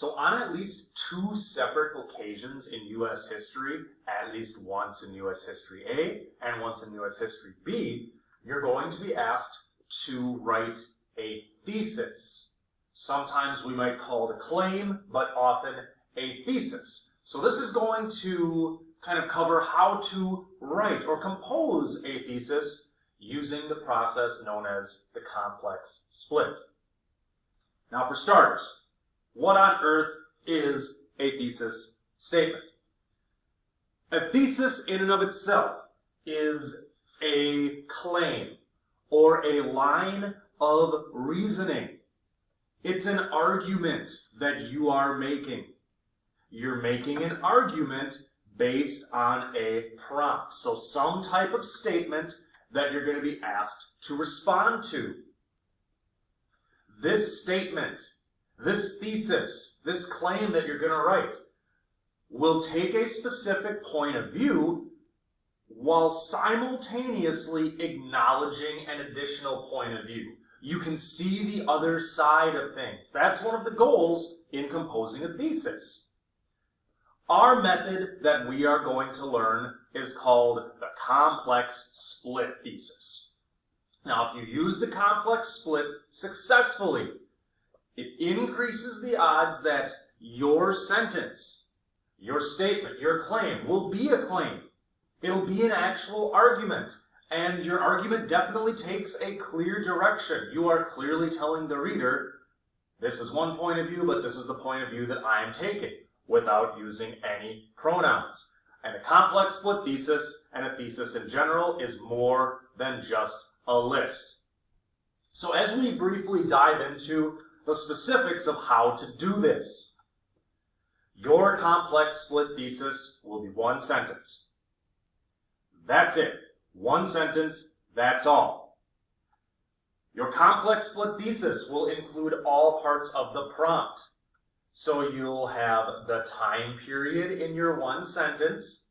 So on at least 2 separate occasions in U.S. history, at least once in U.S. History A and once in U.S. History B, you're going to be asked to write a thesis. Sometimes we might call it a claim, but often a thesis. So this is going to kind of cover how to write or compose a thesis using the process known as the complex split. Now for starters, what on earth is a thesis statement? A thesis in and of itself is a claim or a line of reasoning. It's an argument that you are making. You're making an argument based on a prompt. So some type of statement that you're going to be asked to respond to. This statement, this thesis, this claim that you're going to write will take a specific point of view while simultaneously acknowledging an additional point of view. You can see the other side of things. That's one of the goals in composing a thesis. Our method that we are going to learn is called the complex split thesis. Now, if you use the complex split successfully, it increases the odds that your sentence, your statement, your claim will be a claim. It'll be an actual argument. And your argument definitely takes a clear direction. You are clearly telling the reader, this is one point of view, but this is the point of view that I am taking, without using any pronouns. And a complex split thesis and a thesis in general is more than just a list. So as we briefly dive into the specifics of how to do this, your complex split thesis will be one sentence. That's it. One sentence, that's all. Your complex split thesis will include all parts of the prompt. So you'll have the time period in your one sentence.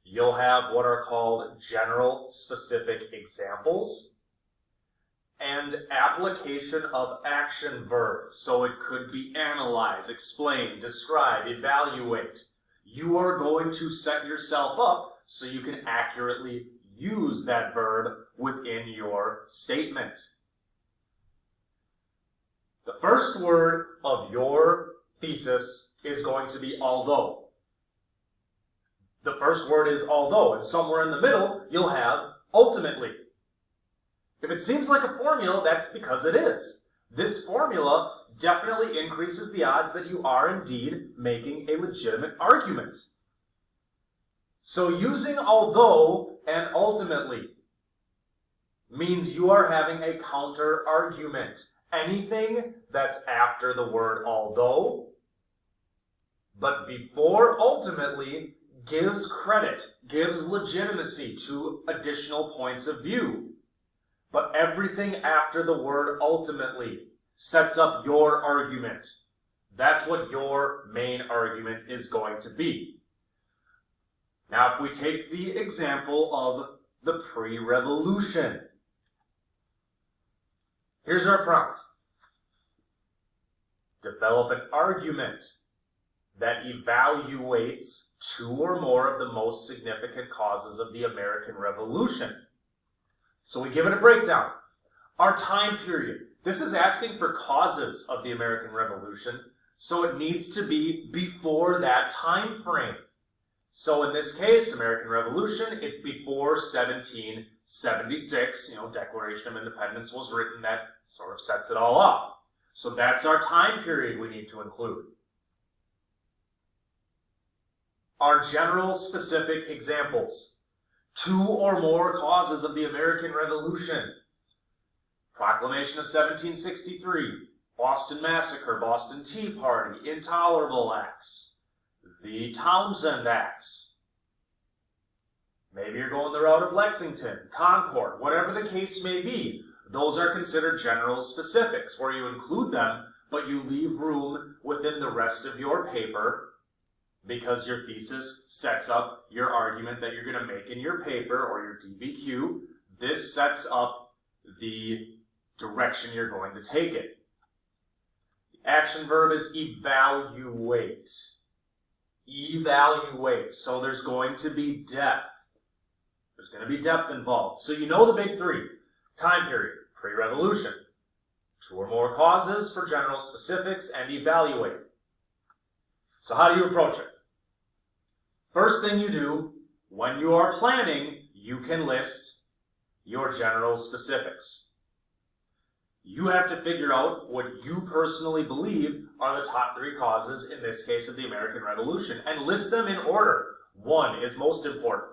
You'll have what are called general specific examples and application of action verbs. So it could be analyze, explain, describe, evaluate. You are going to set yourself up so you can accurately use that verb within your statement. The first word of your thesis is going to be although. The first word is although, and somewhere in the middle you'll have ultimately. If it seems like a formula, that's because it is. This formula definitely increases the odds that you are indeed making a legitimate argument. So using although and ultimately means you are having a counter argument. Anything that's after the word although, but before ultimately, gives credit, gives legitimacy to additional points of view. But everything after the word ultimately sets up your argument. That's what your main argument is going to be. Now, if we take the example of the pre-revolution, here's our prompt. Develop an argument that evaluates 2 or more of the most significant causes of the American Revolution. So we give it a breakdown. Our time period. This is asking for causes of the American Revolution, so it needs to be before that time frame. So in this case, American Revolution, it's before 1776. Declaration of Independence was written. That sort of sets it all up. So that's our time period we need to include. Our general specific examples. 2 or more causes of the American Revolution. Proclamation of 1763, Boston Massacre, Boston Tea Party, Intolerable Acts, the Townsend Acts. Maybe you're going the route of Lexington, Concord, whatever the case may be. Those are considered general specifics where you include them, but you leave room within the rest of your paper because your thesis sets up your argument that you're going to make in your paper or your DBQ. This sets up the direction you're going to take it. The Action verb is evaluate. Evaluate. So there's going to be depth. There's going to be depth involved. So you know the big three. Time period, pre-revolution. 2 or more causes for general specifics, and evaluate. So how do you approach it? First thing you do, when you are planning, you can list your general specifics. You have to figure out what you personally believe are the top 3 causes, in this case of the American Revolution, and list them in order. 1 is most important.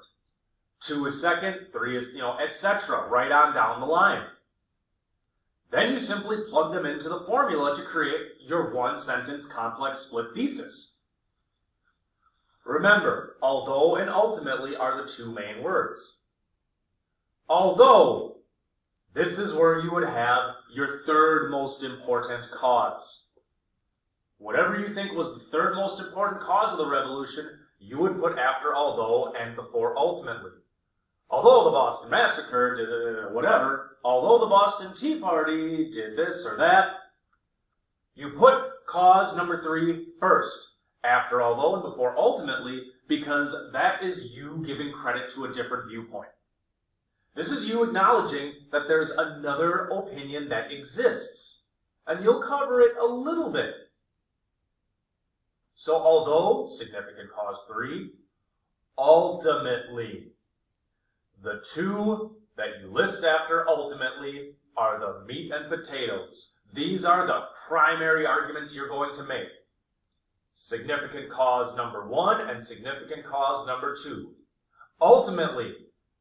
2 is second, 3 is, etc., right on down the line. Then you simply plug them into the formula to create your 1-sentence complex split thesis. Remember, although and ultimately are the 2 main words. Although, this is where you would have your 3rd most important cause. Whatever you think was the 3rd most important cause of the revolution, you would put after although and before ultimately. Although the Boston Massacre did whatever, although the Boston Tea Party did this or that, you put cause number 3 first, after although and before ultimately, because that is you giving credit to a different viewpoint. This is you acknowledging that there's another opinion that exists, and you'll cover it a little bit. So although, significant cause 3, ultimately. The 2 that you list after ultimately are the meat and potatoes. These are the primary arguments you're going to make. Significant cause number 1 and significant cause number 2. Ultimately,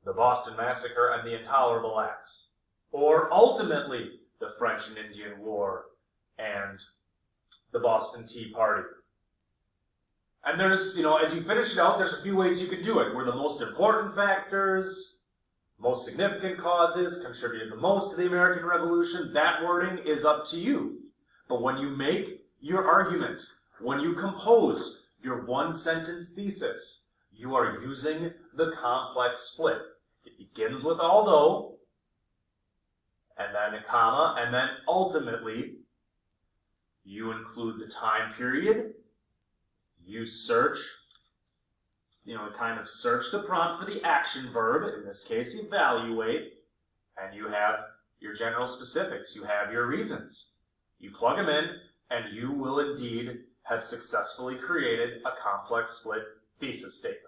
the Boston Massacre and the Intolerable Acts. Or ultimately, the French and Indian War and the Boston Tea Party. And there's, as you finish it out, there's a few ways you can do it. Where the most important factors, most significant causes, contributed the most to the American Revolution. That wording is up to you. But when you make your argument, when you compose your 1-sentence thesis, you are using the complex split. It begins with although, and then a comma, and then ultimately, you include the time period. You search, kind of search the prompt for the action verb, in this case evaluate, and you have your general specifics, you have your reasons. You plug them in, and you will indeed have successfully created a complex split thesis statement.